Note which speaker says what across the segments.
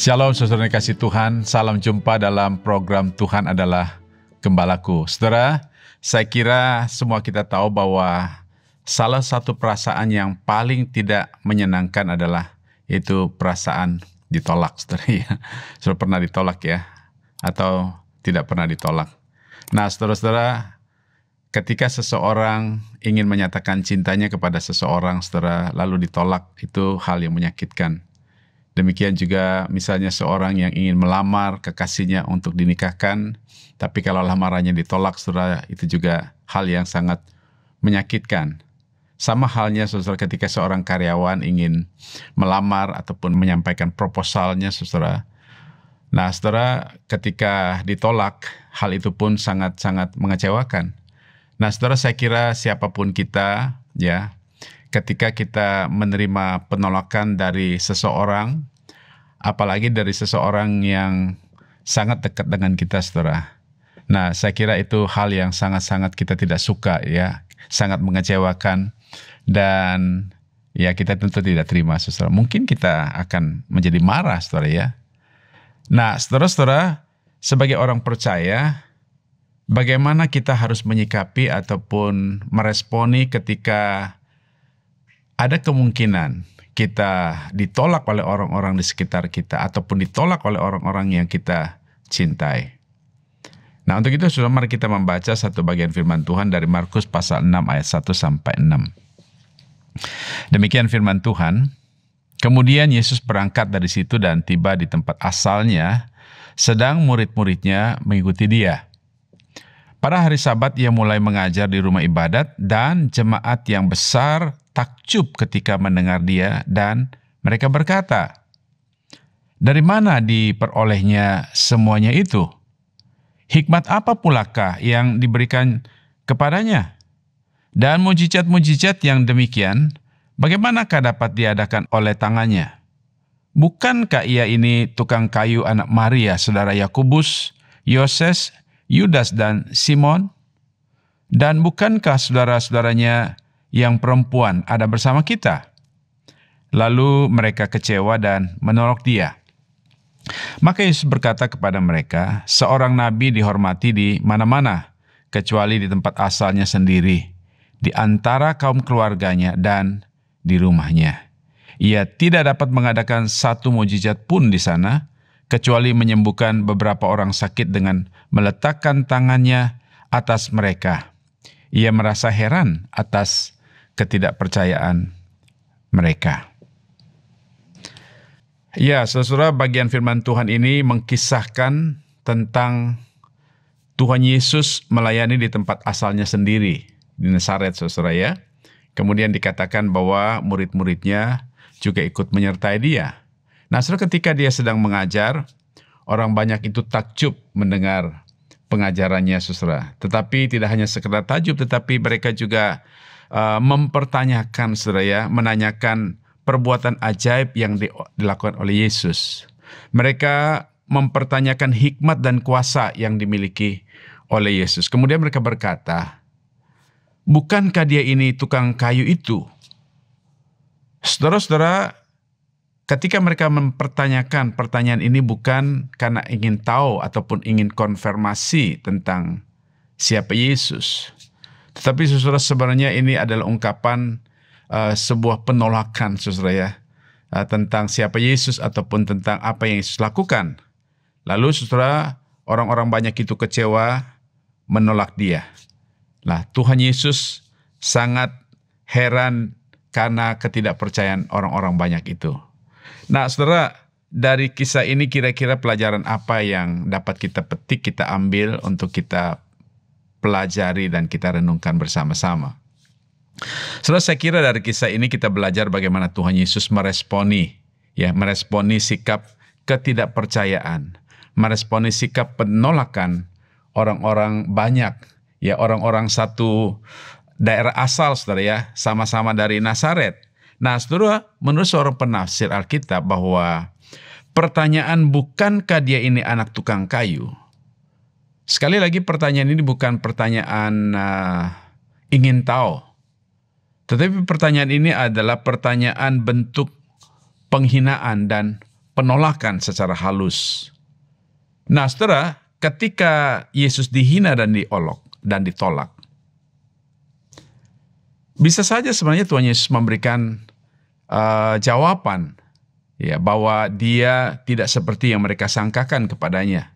Speaker 1: Shalom saudara yang kasih Tuhan, salam jumpa dalam program Tuhan adalah Gembalaku. Saudara, saya kira semua kita tahu bahwa salah satu perasaan yang paling tidak menyenangkan adalah itu perasaan ditolak, saudara ya. Saudara pernah ditolak ya? Atau tidak pernah ditolak? Nah, saudara-saudara, ketika seseorang ingin menyatakan cintanya kepada seseorang, saudara, lalu ditolak, itu hal yang menyakitkan. Demikian juga misalnya seorang yang ingin melamar kekasihnya untuk dinikahkan, tapi kalau lamarannya ditolak, saudara, itu juga hal yang sangat menyakitkan. Sama halnya, saudara, ketika seorang karyawan ingin melamar ataupun menyampaikan proposalnya, saudara. Nah, saudara, ketika ditolak, hal itu pun sangat-sangat mengecewakan. Nah, saudara, saya kira siapapun kita, ya, ketika kita menerima penolakan dari seseorang, apalagi dari seseorang yang sangat dekat dengan kita, saudara. Nah, saya kira itu hal yang sangat-sangat kita tidak suka, ya, sangat mengecewakan, dan ya kita tentu tidak terima, saudara. Mungkin kita akan menjadi marah, saudara ya. Nah, saudara-saudara, sebagai orang percaya, bagaimana kita harus menyikapi ataupun meresponi ketika ada kemungkinan kita ditolak oleh orang-orang di sekitar kita ataupun ditolak oleh orang-orang yang kita cintai. Nah, untuk itu saudara, mari kita membaca satu bagian firman Tuhan dari Markus pasal 6 ayat 1 sampai 6. Demikian firman Tuhan. Kemudian Yesus berangkat dari situ dan tiba di tempat asalnya, sedang murid-muridnya mengikuti dia. Pada hari Sabat ia mulai mengajar di rumah ibadat, dan jemaat yang besar takjub ketika mendengar dia, dan mereka berkata, "Dari mana diperolehnya semuanya itu? Hikmat apa pulakah yang diberikan kepadanya? Dan mujizat-mujizat yang demikian, bagaimanakah dapat diadakan oleh tangannya? Bukankah ia ini tukang kayu anak Maria, saudara Yakobus, Yoses, Yudas dan Simon? Dan bukankah saudara-saudaranya yang perempuan ada bersama kita?" Lalu mereka kecewa dan menolak dia. Maka Yesus berkata kepada mereka, "Seorang nabi dihormati di mana-mana, kecuali di tempat asalnya sendiri, di antara kaum keluarganya dan di rumahnya. Ia tidak dapat mengadakan satu mujizat pun di sana, kecuali menyembuhkan beberapa orang sakit dengan meletakkan tangannya atas mereka." Ia merasa heran atas ketidakpercayaan mereka. Ya, saudara, bagian firman Tuhan ini mengkisahkan tentang Tuhan Yesus melayani di tempat asalnya sendiri, di Nazaret, saudara ya. Kemudian dikatakan bahwa murid-muridnya juga ikut menyertai dia. Nah, saudara, ketika dia sedang mengajar, orang banyak itu takjub mendengar pengajarannya, saudara. Tetapi tidak hanya sekedar takjub, tetapi mereka juga mempertanyakan, saudara ya, menanyakan perbuatan ajaib yang dilakukan oleh Yesus. Mereka mempertanyakan hikmat dan kuasa yang dimiliki oleh Yesus. Kemudian mereka berkata, "Bukankah dia ini tukang kayu itu?" Saudara-saudara, ketika mereka mempertanyakan pertanyaan ini bukan karena ingin tahu ataupun ingin konfirmasi tentang siapa Yesus, tetapi saudara, sebenarnya ini adalah ungkapan sebuah penolakan, saudara ya, tentang siapa Yesus ataupun tentang apa yang Yesus lakukan. Lalu saudara, orang-orang banyak itu kecewa, menolak dia. Nah, Tuhan Yesus sangat heran karena ketidakpercayaan orang-orang banyak itu. Nah, saudara, dari kisah ini kira-kira pelajaran apa yang dapat kita petik, kita ambil untuk kita pelajari dan kita renungkan bersama-sama. Saudara, saya kira dari kisah ini kita belajar bagaimana Tuhan Yesus meresponi sikap ketidakpercayaan, meresponi sikap penolakan orang-orang banyak, ya, orang-orang satu daerah asal, saudara ya, sama-sama dari Nazaret. Nah, saudara, menurut seorang penafsir Alkitab bahwa pertanyaan bukankah dia ini anak tukang kayu, sekali lagi pertanyaan ini bukan pertanyaan ingin tahu, tetapi pertanyaan ini adalah pertanyaan bentuk penghinaan dan penolakan secara halus. Nah, saudara, ketika Yesus dihina dan diolok dan ditolak, bisa saja sebenarnya Tuhan Yesus memberikan jawaban, ya, bahwa dia tidak seperti yang mereka sangkakan kepadanya.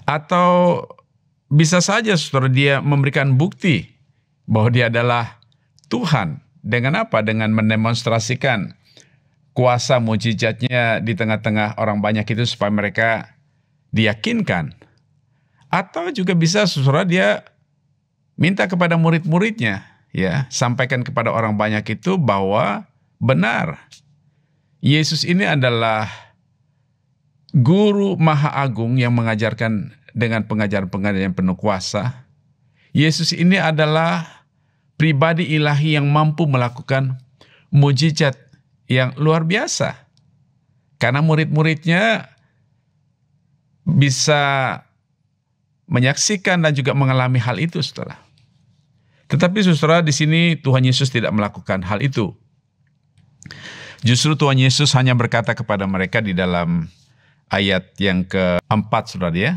Speaker 1: Atau bisa saja saudara dia memberikan bukti bahwa dia adalah Tuhan. Dengan apa? Dengan mendemonstrasikan kuasa mujizatnya di tengah-tengah orang banyak itu supaya mereka diyakinkan. Atau juga bisa saudara dia minta kepada murid-muridnya, ya, sampaikan kepada orang banyak itu bahwa benar, Yesus ini adalah Guru Maha Agung yang mengajarkan dengan pengajaran-pengajaran yang penuh kuasa. Yesus ini adalah pribadi ilahi yang mampu melakukan mujizat yang luar biasa. Karena murid-muridnya bisa menyaksikan dan juga mengalami hal itu, saudara. Tetapi saudara, di sini Tuhan Yesus tidak melakukan hal itu. Justru Tuhan Yesus hanya berkata kepada mereka di dalam ayat yang keempat, saudara, ya.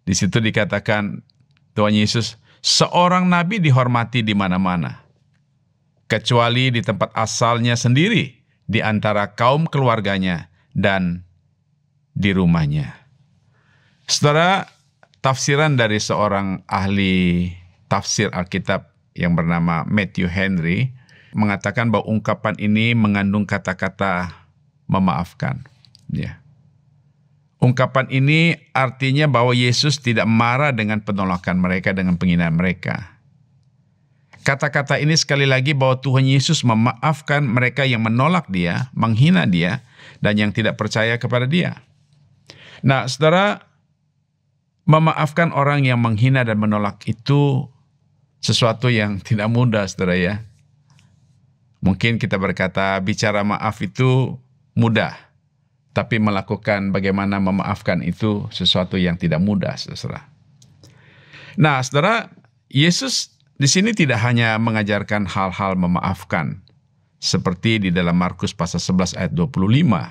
Speaker 1: Di situ dikatakan Tuhan Yesus, seorang nabi dihormati di mana-mana, kecuali di tempat asalnya sendiri, di antara kaum keluarganya dan di rumahnya. Saudara, tafsiran dari seorang ahli tafsir Alkitab yang bernama Matthew Henry mengatakan bahwa ungkapan ini mengandung kata-kata memaafkan. Ya. Ungkapan ini artinya bahwa Yesus tidak marah dengan penolakan mereka, dengan penghinaan mereka. Kata-kata ini sekali lagi bahwa Tuhan Yesus memaafkan mereka yang menolak dia, menghina dia, dan yang tidak percaya kepada dia. Nah, saudara, memaafkan orang yang menghina dan menolak itu sesuatu yang tidak mudah, saudara, ya. Mungkin kita berkata bicara maaf itu mudah, tapi melakukan bagaimana memaafkan itu sesuatu yang tidak mudah, saudara. Nah, saudara, Yesus di sini tidak hanya mengajarkan hal-hal memaafkan, seperti di dalam Markus pasal 11 ayat 25,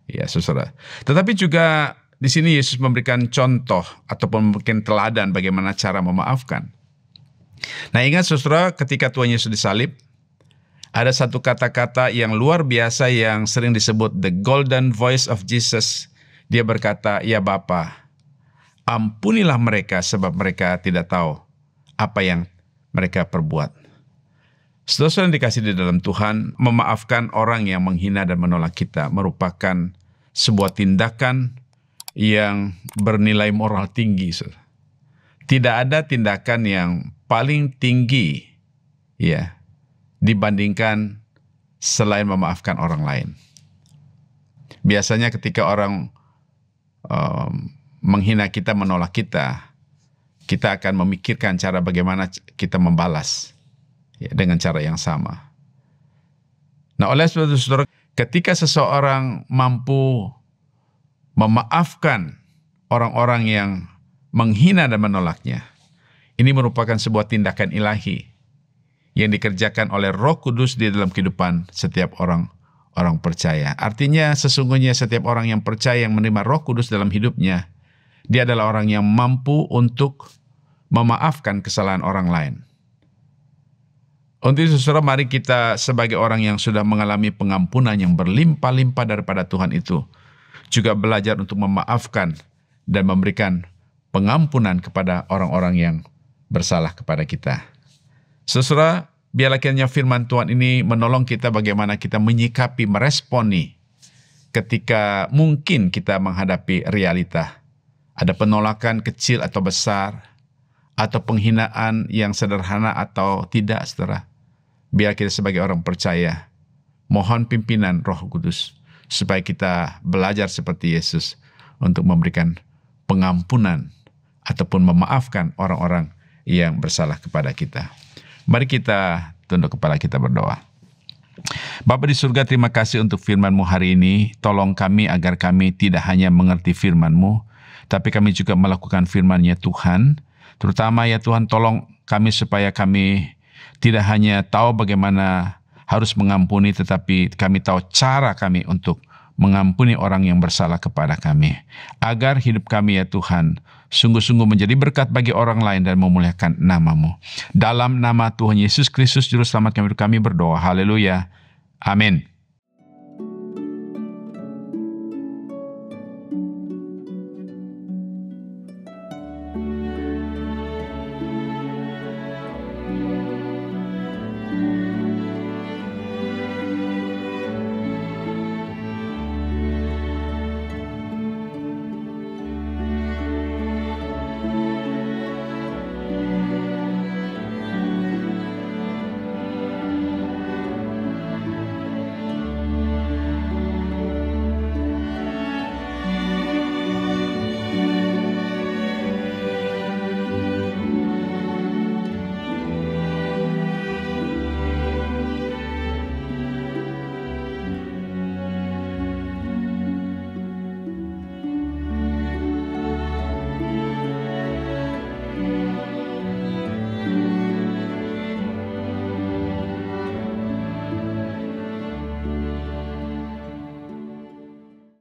Speaker 1: ya, saudara. Tetapi juga di sini Yesus memberikan contoh ataupun memberikan teladan bagaimana cara memaafkan. Nah, ingat saudara, ketika Tuhan Yesus disalib, ada satu kata-kata yang luar biasa yang sering disebut the golden voice of Jesus. Dia berkata, ya Bapa, ampunilah mereka sebab mereka tidak tahu apa yang mereka perbuat. Saudara-saudara yang dikasih di dalam Tuhan, memaafkan orang yang menghina dan menolak kita merupakan sebuah tindakan yang bernilai moral tinggi. Saudara. Tidak ada tindakan yang paling tinggi, ya, dibandingkan selain memaafkan orang lain. Biasanya ketika orang menghina kita, menolak kita, kita akan memikirkan cara bagaimana kita membalas, ya, dengan cara yang sama. Nah, oleh sebab itu, saudara, ketika seseorang mampu memaafkan orang-orang yang menghina dan menolaknya, ini merupakan sebuah tindakan ilahi yang dikerjakan oleh Roh Kudus di dalam kehidupan setiap orang percaya. Artinya sesungguhnya setiap orang yang percaya, yang menerima Roh Kudus dalam hidupnya, dia adalah orang yang mampu untuk memaafkan kesalahan orang lain. Untuk itu, saudara, mari kita sebagai orang yang sudah mengalami pengampunan yang berlimpah-limpah daripada Tuhan itu, juga belajar untuk memaafkan dan memberikan pengampunan kepada orang-orang yang bersalah kepada kita. Saudara, biarlah kiranya firman Tuhan ini menolong kita bagaimana kita menyikapi, meresponi ketika mungkin kita menghadapi realita. Ada penolakan kecil atau besar, atau penghinaan yang sederhana atau tidak, saudara. Biar kita sebagai orang percaya, mohon pimpinan Roh Kudus, supaya kita belajar seperti Yesus untuk memberikan pengampunan ataupun memaafkan orang-orang yang bersalah kepada kita. Mari kita tunduk kepala, kita berdoa. Bapa di surga, terima kasih untuk firman-Mu hari ini. Tolong kami agar kami tidak hanya mengerti firman-Mu, tapi kami juga melakukan firman-Nya Tuhan. Terutama ya Tuhan, tolong kami supaya kami tidak hanya tahu bagaimana harus mengampuni, tetapi kami tahu cara kami untuk mengampuni orang yang bersalah kepada kami. Agar hidup kami ya Tuhan, sungguh-sungguh menjadi berkat bagi orang lain dan memuliakan nama-Mu. Dalam nama Tuhan Yesus Kristus, Juru Selamat kami berdoa. Haleluya. Amin.